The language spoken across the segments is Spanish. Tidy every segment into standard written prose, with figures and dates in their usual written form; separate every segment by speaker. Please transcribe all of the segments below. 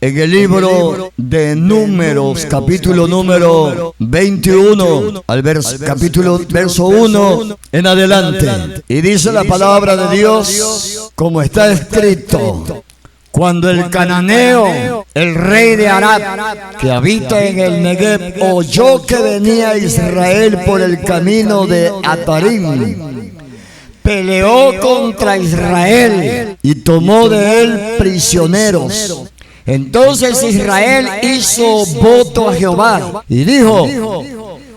Speaker 1: en el libro de Números, capítulo número 21, verso 1 en adelante. Y dice la palabra de Dios, como está escrito: cuando el cananeo, el rey de Arad, que habita en el Negev, oyó que venía Israel por el camino de Atarim, peleó contra Israel y tomó de él prisioneros. Entonces Israel hizo voto a Jehová y dijo: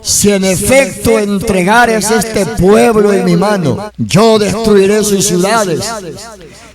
Speaker 1: si en efecto entregares este pueblo en mi mano, yo destruiré sus ciudades.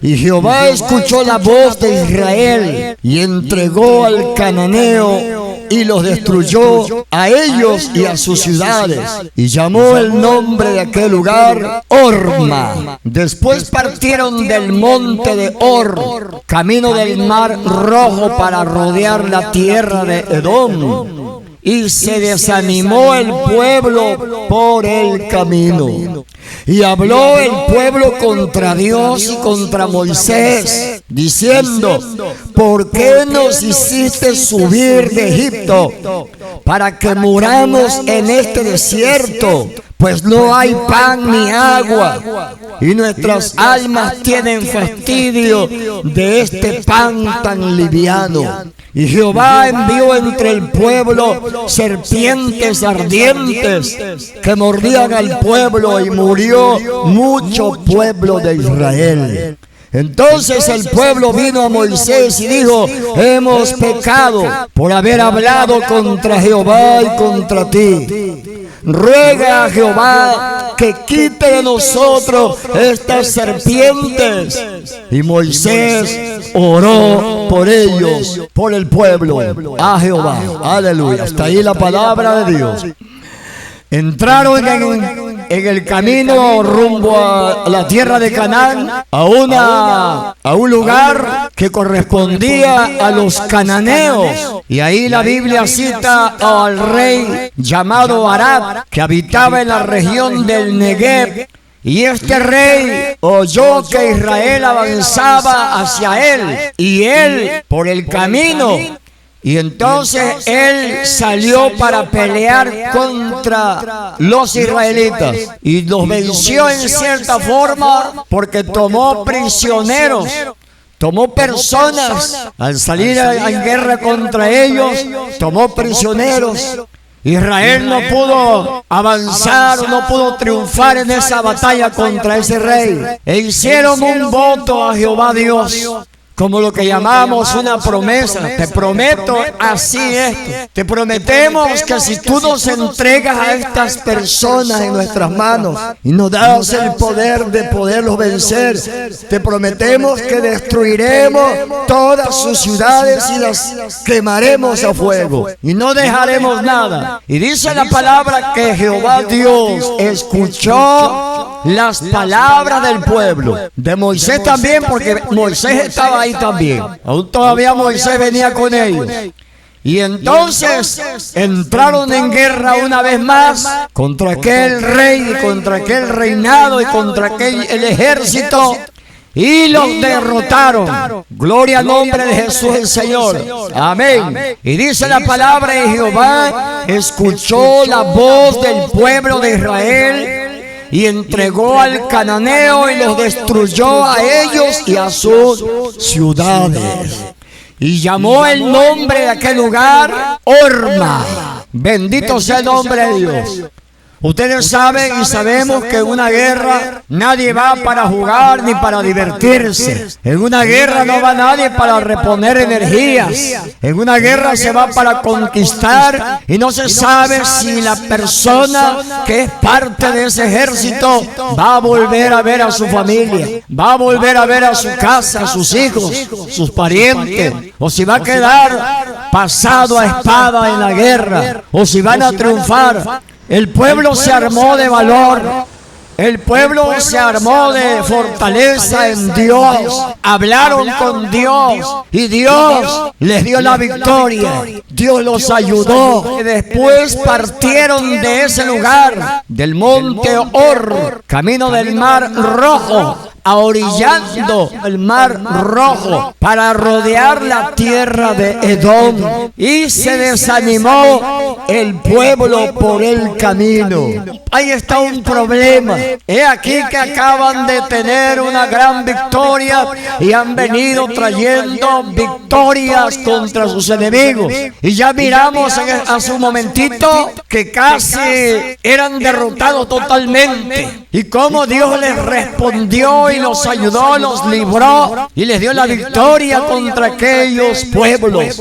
Speaker 1: Y Jehová escuchó la voz de Israel y entregó al cananeo y los destruyó a ellos y a sus ciudades, y llamó el nombre de aquel lugar Horma. Después partieron del monte de Hor, camino del mar Rojo, para rodear la tierra de Edom. Y se desanimó el pueblo por el camino. Y habló el pueblo contra Dios y contra Moisés, diciendo: ¿por qué nos hiciste subir de Egipto para que muramos en este desierto? Pues no hay pan ni agua, y nuestras almas tienen fastidio de este pan tan liviano. Y Jehová envió entre el pueblo serpientes ardientes que mordían al pueblo, y murió mucho pueblo de Israel. Entonces el pueblo vino a Moisés y dijo: hemos pecado por haber hablado contra Jehová y contra ti. Ruega a Jehová que quite de nosotros estas serpientes. Y Moisés oró por ellos, por el pueblo, a Jehová. Aleluya. Hasta ahí la palabra de Dios. Entraron en el camino rumbo a la tierra de Canaán, a un lugar que correspondía a los cananeos. Y ahí la Biblia cita al rey llamado Arad, que habitaba en la región del Negev. Y este rey oyó que Israel avanzaba hacia él, y él por el camino. Y entonces él salió para pelear contra los israelitas y los venció en cierta forma, porque tomó prisioneros, tomó personas. Al salir en guerra contra ellos, tomó prisioneros. Israel no pudo avanzar, no pudo triunfar en esa batalla contra ese rey. E hicieron un voto a Jehová Dios, como lo que llamamos una promesa. Te prometo así esto. Te prometemos que si tú nos entregas a estas personas en nuestras manos y nos das el poder de poderlos vencer, te prometemos que destruiremos todas sus ciudades y las quemaremos a fuego y no dejaremos nada. Y dice la palabra que Jehová Dios escuchó las palabras del pueblo, de Moisés también, porque Moisés estaba ahí también. Aún todavía Moisés venía con ellos. Y entonces entraron en guerra una vez más contra aquel rey, contra aquel reinado y contra el ejército, y los derrotaron. Gloria al nombre de Jesús el Señor. Amén. Y dice la palabra de Jehová escuchó la voz del pueblo de Israel y entregó al cananeo y los destruyó a ellos y a sus ciudades. Y llamó el nombre de aquel lugar Horma. Bendito sea el nombre de Dios. Ustedes saben y sabemos que en una guerra nadie va para jugar ni para divertirse. En una guerra no va nadie para reponer energías. En una guerra se va para conquistar, y no se sabe si la persona que es parte de ese ejército va a volver a ver a su familia, va a volver a ver a su casa, a sus hijos, sus parientes, o si va a quedar pasado a espada en la guerra, o si van a triunfar. El pueblo se armó de valor, el pueblo se armó de fortaleza en Dios. Hablaron con Dios y Dios les dio la victoria. Dios los ayudó. Y después partieron de ese lugar, del monte Hor, camino del mar Rojo,
Speaker 2: ahorillando el mar Rojo para rodear la tierra de Edom, y se desanimó el pueblo por el camino. Ahí está un problema. He aquí que acaban de tener una gran victoria y han venido trayendo victorias contra sus enemigos, y ya miramos hace un momentito que casi eran derrotados totalmente, y cómo Dios les respondió y los ayudó, los libró y les dio la victoria contra aquellos pueblos.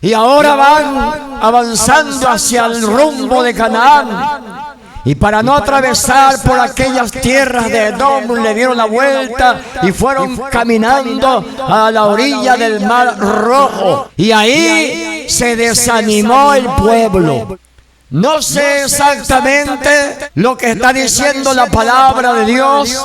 Speaker 2: Y ahora van avanzando hacia el rumbo de Canaán, y para no atravesar por aquellas tierras de Edom, le dieron la vuelta y fueron caminando a la orilla del mar Rojo, y ahí se desanimó el pueblo. No sé exactamente lo que está diciendo la palabra de Dios,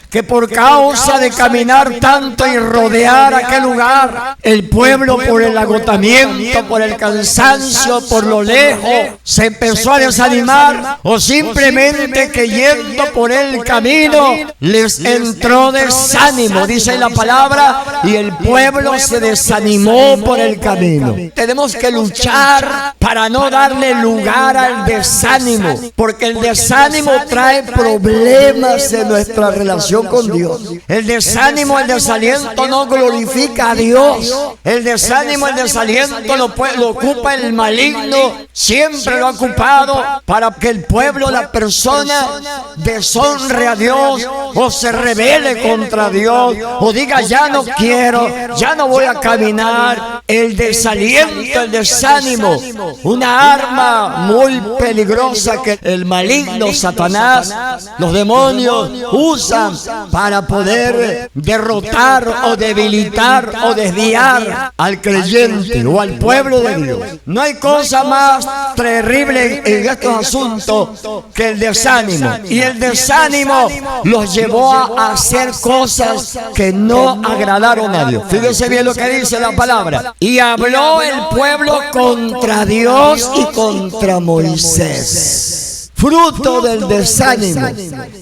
Speaker 2: que por causa de caminar tanto y rodear aquel lugar, el pueblo, por el agotamiento, por el cansancio, por lo lejos, se empezó a desanimar, o simplemente que yendo por el camino les entró desánimo, dice la palabra, y el pueblo se desanimó por el camino. Tenemos que luchar para no darle lugar al desánimo, porque el desánimo trae problemas en nuestra relación con Dios. El desánimo, el desaliento no glorifica a Dios. El desánimo, el desaliento lo ocupa el maligno. Siempre lo ha ocupado para que el pueblo, la persona, deshonre a Dios, o se rebele contra Dios, o diga: ya no quiero, ya no voy a caminar. El desaliento, el desánimo, una arma muy peligrosa que el maligno, Satanás, los demonios usan para poder derrotar o debilitar o desviar al creyente o al pueblo de Dios. No hay cosa más terrible en estos asuntos que el desánimo. Y el desánimo los llevó a hacer cosas que no agradaron a Dios. Fíjense bien lo que dice la palabra. Y habló el pueblo contra Dios y contra Moisés. Fruto del desánimo,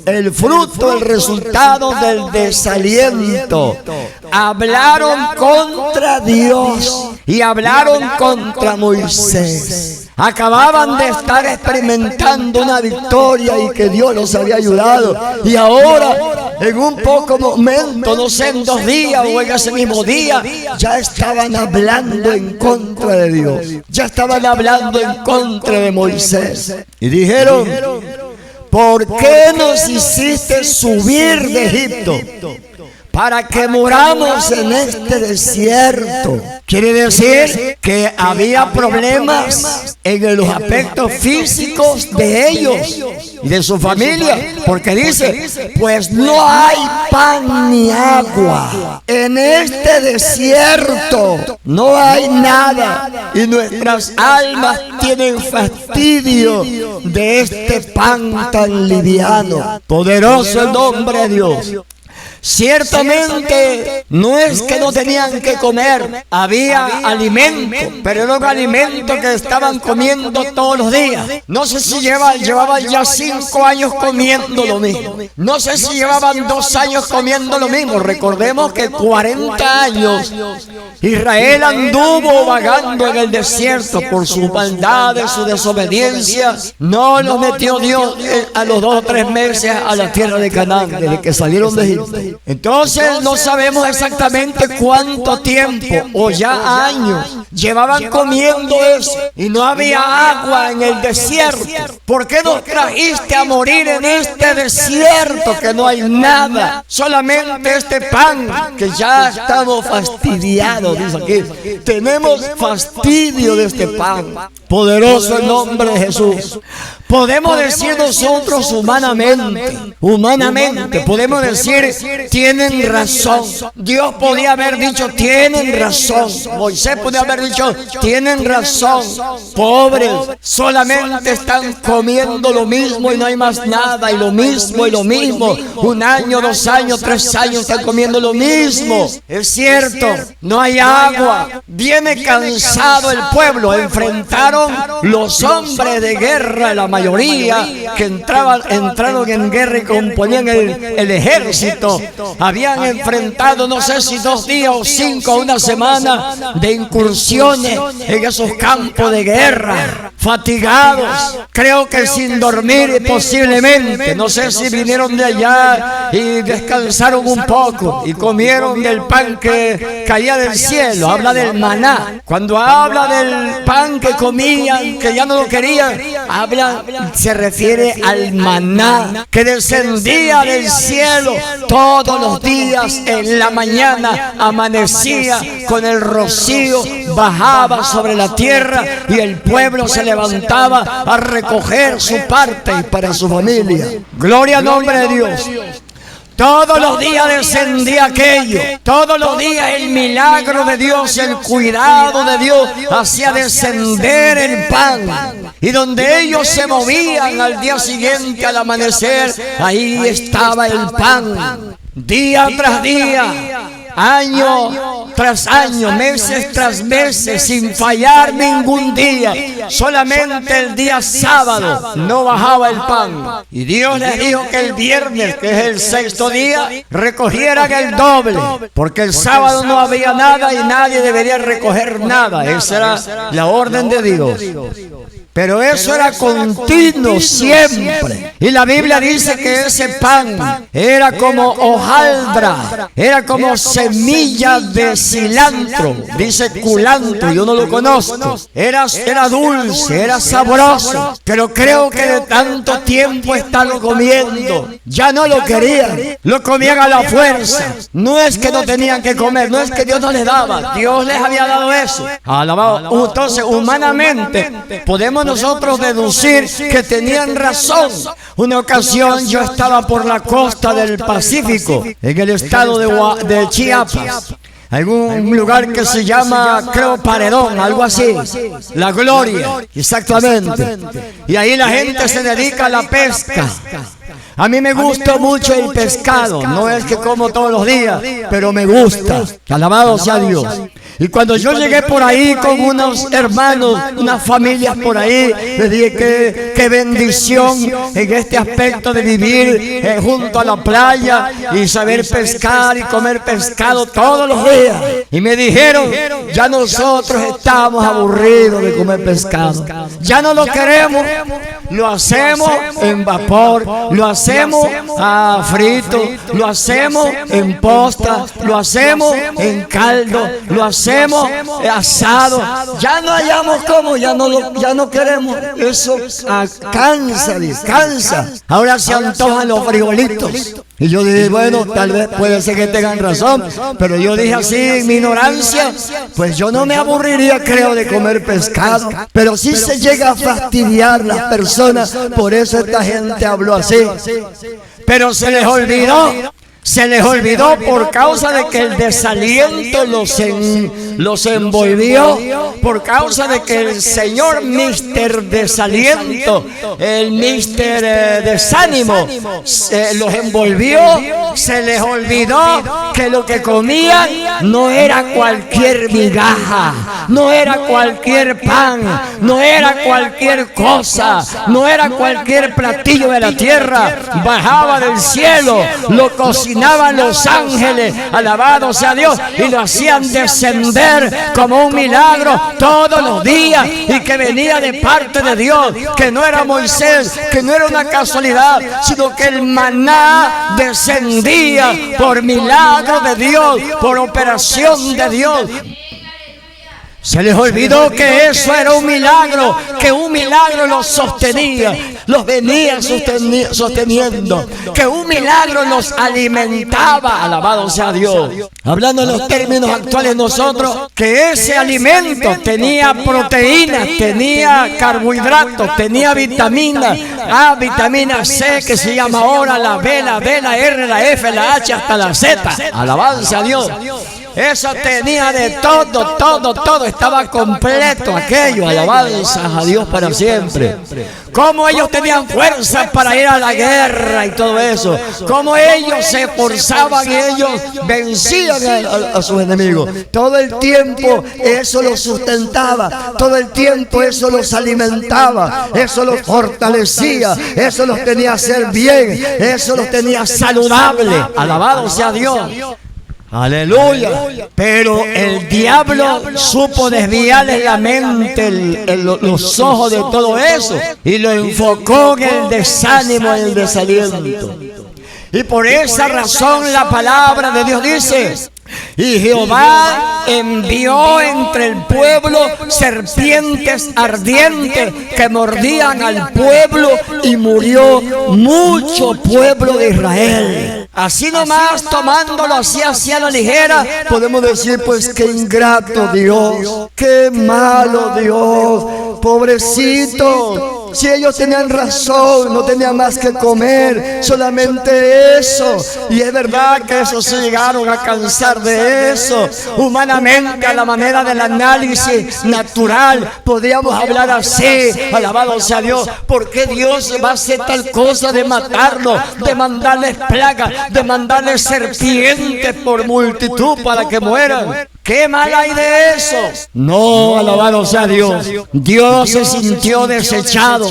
Speaker 2: el fruto, el resultado del desaliento. Hablaron contra Dios y hablaron contra Moisés. Acababan de estar experimentando una victoria y que Dios los había ayudado, y ahora en un poco momento, no sé, en 2 días o en ese mismo día, ya estaban hablando en contra de Dios, ya estaban hablando en contra de Moisés, y dijeron: ¿por qué nos hiciste subir de Egipto para que moramos en este desierto? Quiere decir que había problemas en los aspectos físicos de ellos y de su familia, porque dice: pues no hay pan ni agua en este desierto, no hay nada, y nuestras almas tienen fastidio de este pan tan liviano. Poderoso el nombre de Dios. Ciertamente no es que no tenían que comer, había alimento, pero era un alimento que estaban comiendo todos los días. No sé si llevaban ya 5 años comiendo lo mismo. No sé si llevaban 2 años comiendo lo mismo. Recordemos que 40 años Israel anduvo vagando en el desierto por sus maldades, su desobediencia. No los metió Dios a los 2 o 3 meses a la tierra de Canaán, desde que salieron de Egipto. Entonces no sabemos exactamente cuánto tiempo, o ya años, llevaban comiendo eso, y no había agua en el desierto. ¿Por qué nos trajiste a morir en este desierto que no hay nada? Solamente este pan, que ya estamos fastidiados, dice aquí. Tenemos fastidio de este pan. Poderoso el nombre de Jesús. Podemos decir nosotros humanamente, podemos decir: tienen razón. Dios podía haber dicho: tienen razón. Moisés podía haber dicho: tienen razón. Pobres, solamente están comiendo lo mismo y no hay más nada, y lo mismo y lo mismo. 1 año, 2 años, 3 años están comiendo lo mismo. Es cierto, no hay agua. Viene cansado el pueblo. Enfrentaron los hombres de guerra, la mayoría que entraron en guerra y componían el ejército habían enfrentado, no sé si 2 días o 5 o una semana de incursiones en esos campos de guerra, fatigados, creo que sin dormir posiblemente, no sé si vinieron de allá y descansaron un poco y comieron del pan que caía del cielo. Habla del maná. Cuando habla del pan que comían, que ya no lo querían, se refiere al maná que descendía del cielo todos los días. En la mañana amanecía con el rocío, bajaba sobre la tierra y el pueblo se levantaba a recoger su parte para su familia. Gloria al nombre de Dios. Todos los días descendía aquello, todos los días el milagro de Dios, el cuidado de Dios hacía descender el pan. Y donde ellos se movían al día siguiente, al amanecer, ahí estaba el pan. Día tras día, año tras año, meses tras meses, sin fallar ningún día. Solamente el día sábado no bajaba el pan. Y Dios les dijo que el viernes, que es el 6º día, recogieran el doble, porque el sábado no había nada y nadie debería recoger nada. Esa era la orden de Dios. Pero eso era continuo siempre. Y la Biblia dice que ese pan era como hojaldra, era como semilla de cilantro. Dice culantro, yo no lo conozco. Era dulce, era sabroso. Pero creo que de tanto tiempo estarlo comiendo, ya no lo querían. Lo comían a la fuerza. No es que no tenían que comer, no es que Dios no les daba. Dios les había dado eso. Alabado. Entonces, humanamente, podemos nosotros deducir que tenían razón. Una ocasión yo estaba por la costa del Pacífico, en el estado de Chiapas, algún lugar que se llama, creo, Paredón, algo así, La Gloria, exactamente. Y ahí la gente se dedica a la pesca. A mí me gusta mucho el pescado, no es que como todos los días, pero me gusta. Alabado sea Dios. Y cuando yo llegué por ahí con unos hermanos, unas familias por ahí, les dije qué bendición en este aspecto de vivir junto a la playa y saber pescar y comer pescado todos los días. Y me dijeron, ya nosotros estamos aburridos de comer pescado. Ya no lo queremos, lo hacemos en vapor, lo hacemos frito, lo hacemos en posta, lo hacemos en caldo, lo hacemos asado. Ya no hallamos cómo, ya no queremos. Eso cansa. Ahora se antojan los frijolitos. Y yo dije, bueno, tal vez puede ser que tengan razón, pero yo dije así en mi ignorancia, pues yo no me aburriría, creo, de comer pescado. Pero sí se llega a fastidiar las personas, por eso esta gente habló así. Pero se les olvidó por causa de que el desaliento los envolvió, por causa de que el señor Mister Desaliento, el Mister Desánimo, los envolvió. Se les olvidó que lo que comían no era cualquier migaja, no era cualquier pan, no era cualquier cosa, no era cualquier platillo de la tierra. Bajaba del cielo, lo cocinaban los ángeles, alabado sea Dios, y lo hacían descender como un milagro todos los días, y que venía de parte de Dios, que no era Moisés, que no era una casualidad, sino que el maná descendía por milagro de Dios, por operación de Dios. Se les olvidó que eso era un milagro, que un milagro los sostenía, los venía sosteniendo, que un milagro los alimentaba, alabado sea Dios. Hablando en los términos actuales nosotros, que ese alimento tenía proteínas, tenía carbohidratos, tenía vitaminas, vitamina C, que se llama ahora la B, la R, la F, la H, hasta la Z, alabado sea Dios. Eso tenía de todo, estaba completo aquello. Alabanzas a Dios para siempre. Cómo ellos tenían fuerza para ir a la guerra y todo eso. Cómo ellos se esforzaban y ellos vencían a sus enemigos. Todo el tiempo eso los sustentaba. Todo el tiempo eso los alimentaba. Eso los fortalecía. Eso los tenía a ser bien. Eso los tenía saludable. Alabado sea Dios. Aleluya. Pero el diablo supo desviarle la mente, los ojos de todo eso, y lo enfocó en el desánimo, en el desaliento. Y por esa razón la palabra de Dios dice: y Jehová envió entre el pueblo serpientes ardientes que mordían al pueblo, y murió mucho pueblo de Israel. Así nomás, tomándolo así hacia la ligera, podemos decir, pues qué ingrato Dios, qué malo Dios, pobrecito. Si ellos tenían razón, no tenían más que comer, solamente eso. Y es verdad que esos se llegaron a cansar de eso. Humanamente, a la manera del análisis natural, podríamos hablar así. Alabado sea Dios. ¿Por qué Dios va a hacer tal cosa de matarlos, de mandarles plagas, de mandarles serpientes por multitud para que mueran? ¿Qué mal hay de eso? No, alabado sea Dios. Dios se sintió desechado.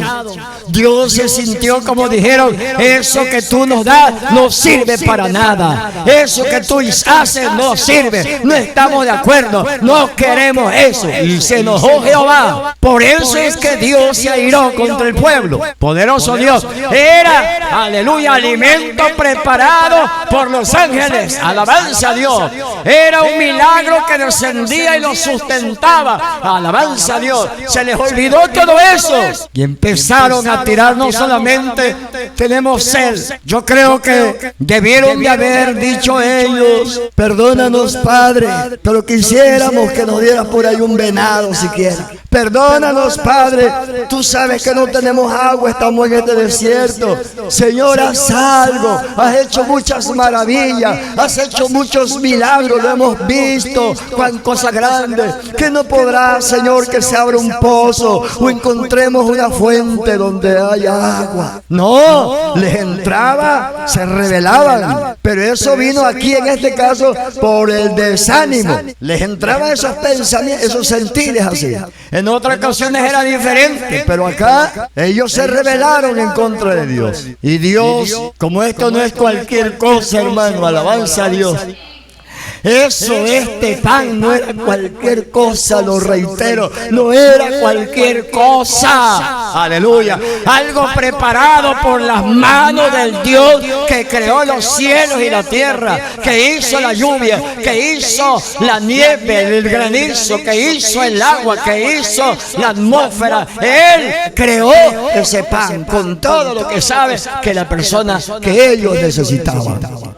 Speaker 2: Dios se sintió, como dijeron, eso que tú nos das no sirve para nada. Eso que tú haces no sirve. No estamos de acuerdo. No queremos eso. Y se enojó Jehová. Por eso es que Dios se airó contra el pueblo. Poderoso Dios. Era, aleluya, alimento preparado por los ángeles. Alabanza a Dios. Era un milagro que descendía y los sustentaba. Alabanza a Dios. Se les olvidó todo eso y empezaron a tirar. No solamente tenemos sed. Yo creo que debieron de haber dicho ellos: perdónanos, Padre, pero quisiéramos que nos dieras por ahí un venado siquiera. Perdónanos, Padre, tú sabes que no tenemos agua, estamos en este desierto. Señor, haz algo. Has hecho muchas maravillas, has hecho muchos milagros, lo hemos visto. Cuán cosa grande. Que no podrá, Señor, que se abra un pozo o encontremos una fuente donde haya agua. No, les entraba, se rebelaban. Pero eso vino aquí en este caso por el desánimo. Les entraban esos pensamientos, esos sentires así. En otras ocasiones era diferente, pero acá ellos se rebelaron en contra de Dios. Y Dios, como esto no es cualquier cosa, hermano, alabanza a Dios. Eso, este pan no era cualquier cosa, lo reitero, no era cualquier cosa. Aleluya. Algo preparado por las manos del Dios que creó los cielos y la tierra, que hizo la lluvia, que hizo la nieve, el granizo, que hizo el agua, que hizo la atmósfera. Él creó ese pan con todo lo que sabe que la persona que ellos necesitaban.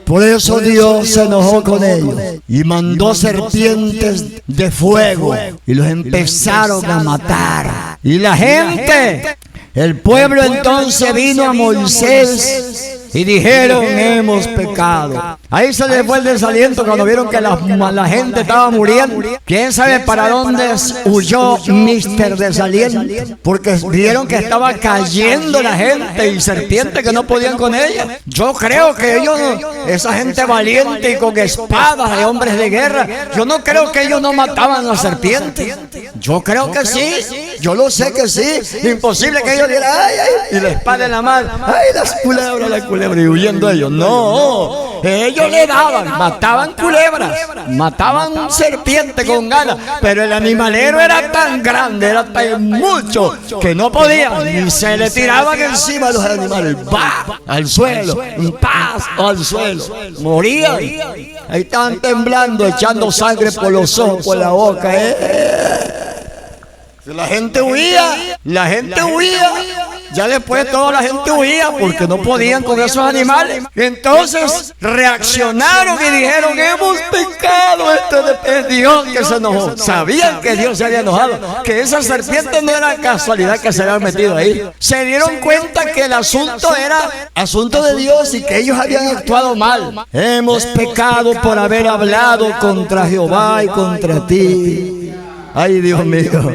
Speaker 2: Por eso Dios se enojó con ellos y mandó serpientes de fuego y los empezaron a matar. Y la gente, el pueblo entonces vino a Moisés y dijeron: hemos pecado. Ahí se les fue el desaliento cuando vieron que la gente estaba muriendo. ¿Quién sabe para dónde huyó Mr. Desaliento? Porque vieron que estaba cayendo la gente y serpientes que no podían con ella. Yo creo que ellos, esa gente valiente y con espadas de hombres de guerra, yo no creo que ellos no mataban a serpientes. Yo creo que sí. Yo lo sé que sí. Imposible que ellos dieran: ay, ay, y la espada en la mano, ay, las culebras, la culebra, y huyendo ellos. No, ellos le daban, mataban culebras, mataban serpientes con ganas, pero el animalero era tan grande, era tan mucho, que no podían, y se le tiraban encima a los animales, ¡bah!, al suelo, ¡paz!, al suelo, morían. Ahí estaban temblando, echando sangre por los ojos, por la boca. La gente huía, Ya después toda la gente huía porque no podían con esos animales. Entonces reaccionaron y dijeron: hemos pecado, es Dios que se enojó. Sabían que Dios se había enojado, que esa serpiente no era casualidad que se habían metido ahí. Se dieron cuenta que el asunto era asunto de Dios y que ellos habían actuado mal. Hemos pecado por haber hablado contra Jehová y contra ti. Ay, Dios mío.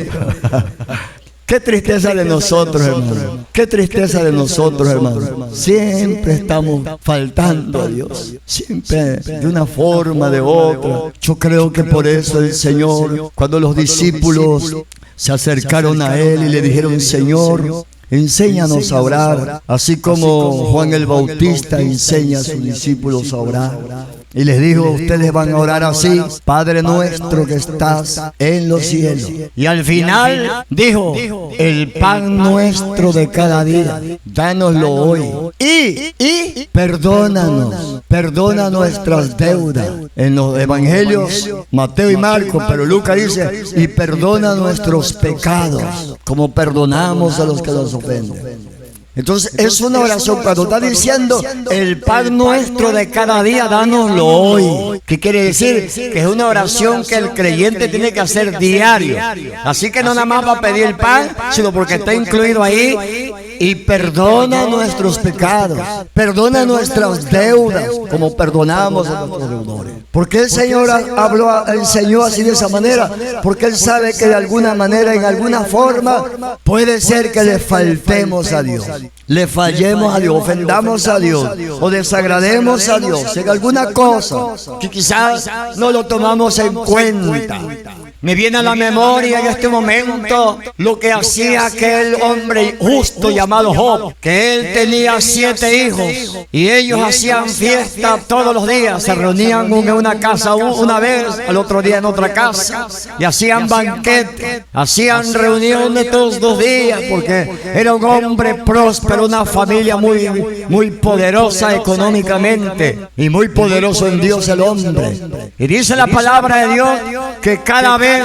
Speaker 2: Qué tristeza de nosotros, hermano. Qué tristeza de nosotros, hermano. Siempre estamos faltando a Dios. Siempre, de una forma, de otra. Yo creo que por eso el Señor, cuando los discípulos se acercaron a Él y le dijeron: Señor, enséñanos a orar, así como Juan el Bautista enseña a sus discípulos a orar. Y les dijo: ustedes van a orar así: Padre nuestro que estás en los cielos. Y al final dijo: el pan nuestro de cada día, dánoslo hoy. Y perdónanos, perdona nuestras deudas. En los evangelios, Mateo y Marcos, pero Lucas dice: y perdona nuestros pecados, como perdonamos a los que nos ofenden. Entonces es una oración cuando está diciendo: el pan nuestro de cada día, dánoslo hoy. ¿Qué quiere decir? Que es una oración que el creyente tiene que hacer diario. Así que no nada más va a pedir el pan, sino porque está incluido ahí. Y perdona nuestros pecados, perdona nuestras deudas, como perdonamos a nuestros deudores. ¿Por qué el Señor enseñó así de esa manera? Porque Él sabe que de alguna manera, en alguna forma, puede ser que le faltemos a Dios, le fallemos a Dios, ofendamos a Dios o desagrademos a Dios en alguna cosa que quizás no lo tomamos en cuenta. Me viene a la memoria en este momento lo que hacía aquel hombre justo llamado Job, que él tenía 7 hijos y ellos hacían fiesta todos los días. Se reunían en una casa una vez, al otro día en otra casa, y hacían banquete, hacían reuniones todos los días, porque era un hombre próspero, una familia muy poderosa económicamente y muy poderoso en Dios el hombre. Y dice la palabra de Dios que cada vez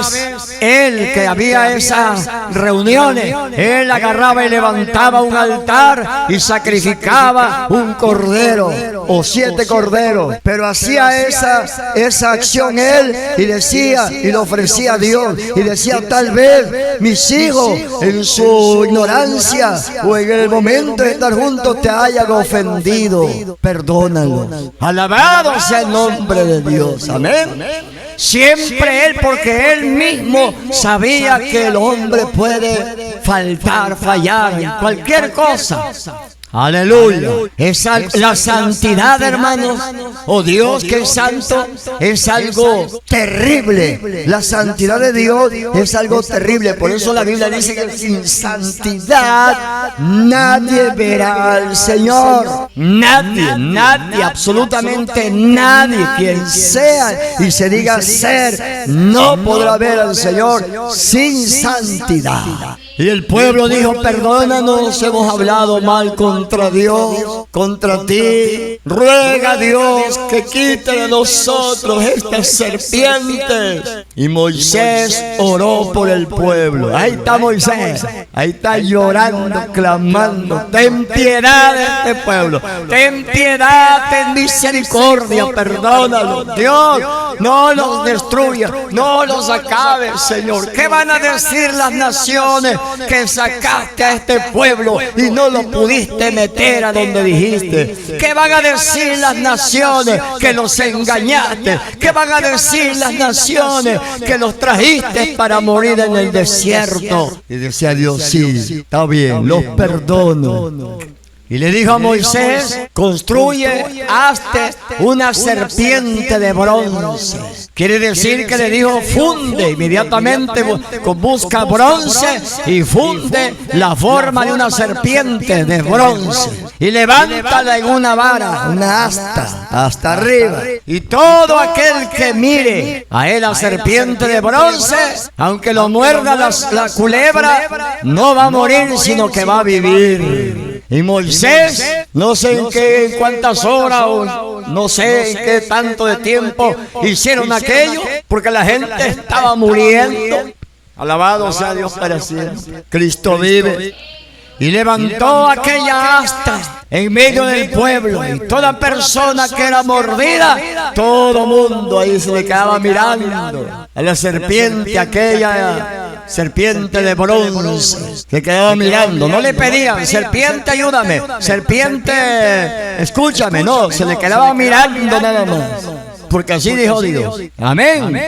Speaker 2: él, que había esas reuniones, él agarraba y levantaba un altar y sacrificaba un cordero o 7 corderos, pero hacía esa acción él y decía, y lo ofrecía a Dios, y decía: tal vez mis hijos en su ignorancia o en el momento de estar juntos te hayan ofendido, perdónalos. Alabado sea el nombre de Dios, amén. Siempre él, porque él mismo sabía que el hombre puede fallar en cualquier cosa. Aleluya. La santidad, hermanos, o Dios que es santo, es algo terrible. La santidad de Dios es algo terrible. Por eso la Biblia dice que sin santidad nadie verá al Señor. Nadie, absolutamente nadie, quien sea y se diga ser, no podrá ver al Señor sin santidad. Y el pueblo dijo: perdónanos, hemos hablado mal contra Dios, contra ti. Ruega a Dios que quite de nosotros estas serpientes. Y Moisés oró por el pueblo. Ahí está Moisés, ahí está llorando, clamando: ten piedad de este pueblo, ten piedad, ten misericordia, perdónalo. Dios, no los destruya, no los acabes, Señor. ¿Qué van a decir las naciones que sacaste a este pueblo y no lo pudiste meter a donde dijiste? ¿Qué van a decir las naciones que los engañaste? ¿Qué van a decir las naciones que los trajiste para morir en el desierto? Y decía Dios: sí, está bien, los perdono. Y le dijo a Moisés: construye, hazte una serpiente de bronce. Quiere decir que le dijo: funde inmediatamente, busca bronce y funde la forma de una serpiente de bronce. Y levántala en una vara, una asta, hasta arriba. Y todo aquel que mire a él la serpiente de bronce, aunque lo muerda la culebra, no va a morir, sino que va a vivir. Y Moisés, no sé en cuántas horas o no sé en qué tanto de tiempo hicieron aquello, porque la gente estaba muriendo. Alabado sea Dios para siempre. Cristo vive. y levantó aquella asta en medio del pueblo, y toda persona que era mordida, todo mundo ahí se le quedaba mirando a la serpiente, aquella serpiente de bronce, se quedaba mirando. No le pedían: serpiente, ayúdame, serpiente, escúchame. No, se le quedaba mirando nada más, porque así dijo Dios. Amén.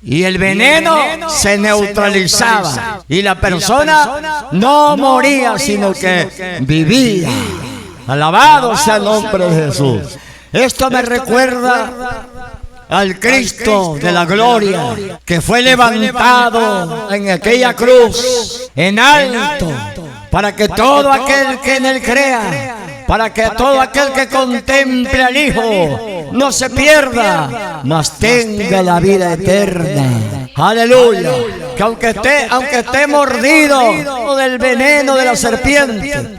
Speaker 2: Y el veneno se neutralizaba y la persona no moría, sino que vivía. Alabado sea el nombre de Jesús. Esto me recuerda al Cristo de la gloria, que fue levantado en aquella cruz en alto, para que todo aquel que en él crea, para que todo aquel que contemple al Hijo no se pierda, mas tenga la vida eterna. Aleluya. Que aunque esté mordido del veneno de la serpiente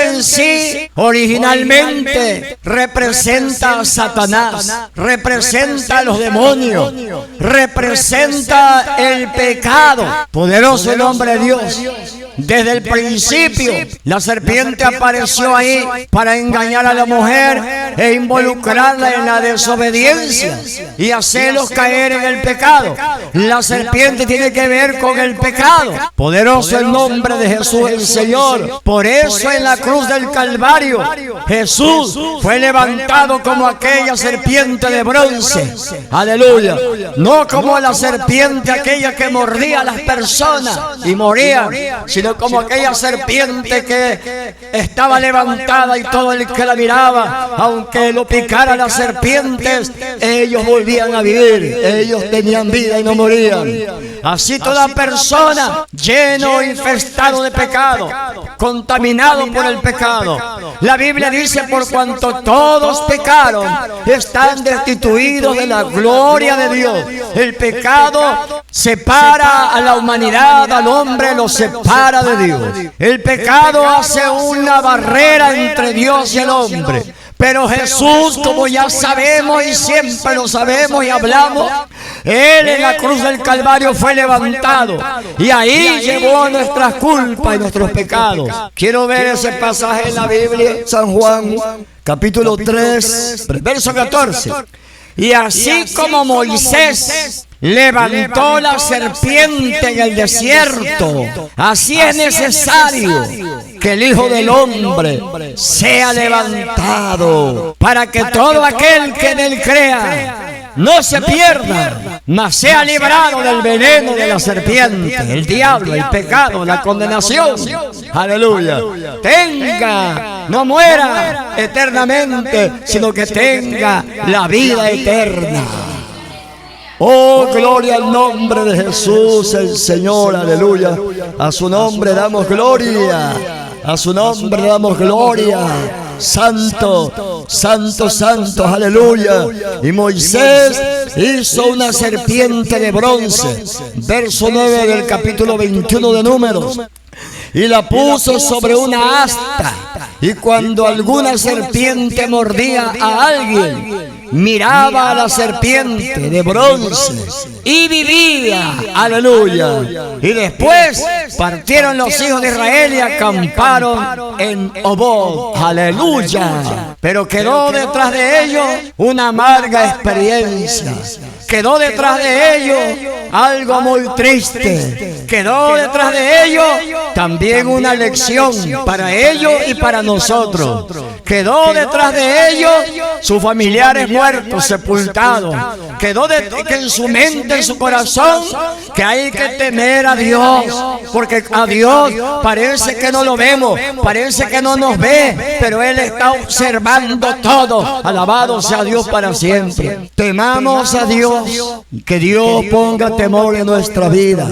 Speaker 2: en sí originalmente representa a Satanás, representa a los demonios, representa el pecado. Poderoso el nombre de Dios. Desde el principio la serpiente apareció ahí para engañar a la mujer e involucrarla en la desobediencia y hacerlos caer en el pecado. La serpiente tiene que ver con el pecado. Poderoso el nombre de Jesús el Señor. Por eso en la cruz del Calvario Jesús fue levantado como aquella serpiente de bronce. Aleluya. No como la serpiente aquella que mordía a las personas y morían, sino como aquella serpiente que estaba levantada y todo el que la miraba, aunque lo picara las serpientes, ellos volvían a vivir, ellos tenían vida y no morían. Así toda persona lleno, infestado de pecado, contaminado por el pecado. La Biblia dice: por cuanto todos pecaron, están destituidos de la gloria de Dios. El pecado separa a la humanidad, al hombre lo separa de Dios. El pecado hace una barrera entre Dios y el hombre. Pero Jesús, como ya sabemos y siempre lo sabemos y hablamos, Él en la cruz del Calvario fue levantado y ahí llevó nuestras culpas y nuestros pecados. Quiero ver ese pasaje en la Biblia, San Juan, capítulo 3, verso 14. Y así como Moisés levantó la serpiente en el desierto, así es necesario que el Hijo del Hombre sea levantado, para que todo aquel que en él crea no se pierda, mas sea librado del veneno de la serpiente, el diablo, el pecado, la condenación. Aleluya. No muera eternamente, sino que tenga la vida eterna. Oh, gloria al nombre de Jesús el Señor, aleluya. A su nombre damos gloria, a su nombre damos gloria. Santo, santo, santo, aleluya. Y Moisés hizo una serpiente de bronce, verso 9 del capítulo 21 de Números, y la puso sobre una asta. Y cuando alguna serpiente mordía a alguien, miraba a la serpiente de bronce y vivía. Aleluya. Y después partieron los hijos de Israel y acamparon en Obot. Aleluya. Pero quedó detrás de ellos una amarga experiencia. Quedó detrás de ellos algo muy triste. Quedó detrás de ellos también una lección para ellos y para nosotros. Quedó detrás de ellos sus familiares muertos, sepultados. Quedó que en su mente, en su corazón, que hay que temer a Dios, porque a Dios parece que no lo vemos, parece que no nos ve, pero Él está observando todo. Alabado sea Dios para siempre. Temamos a Dios, que Dios ponga temor en nuestra vida,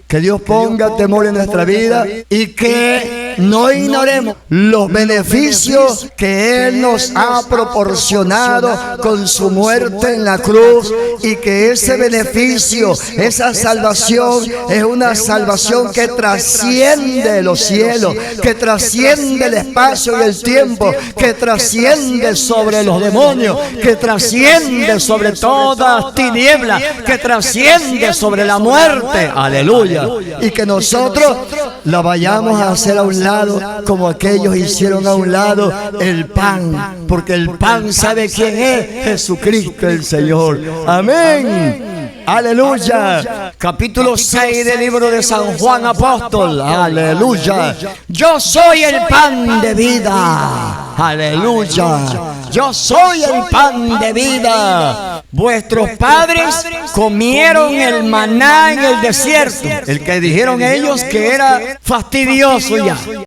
Speaker 2: que Dios ponga temor en nuestra vida y que no ignoremos los beneficios que Él nos ha proporcionado con su muerte en la cruz, y que ese beneficio, esa salvación es una salvación que trasciende los cielos, que trasciende el espacio y el tiempo, que trasciende sobre los demonios, que trasciende sobre todas tinieblas, que trasciende sobre la muerte. Aleluya.
Speaker 1: aleluya. Y que nosotros la vayamos a hacer a un lado, como aquellos hicieron a un lado el pan, porque el pan sabe quién es, Jesucristo el Señor. Amén. Aleluya.
Speaker 2: Capítulo 6 del libro de San Juan Apóstol. Aleluya. Yo soy el pan de vida. Aleluya. Yo soy el pan de vida. Vuestros padres comieron el maná en el desierto, el que dijeron ellos que era fastidioso ya.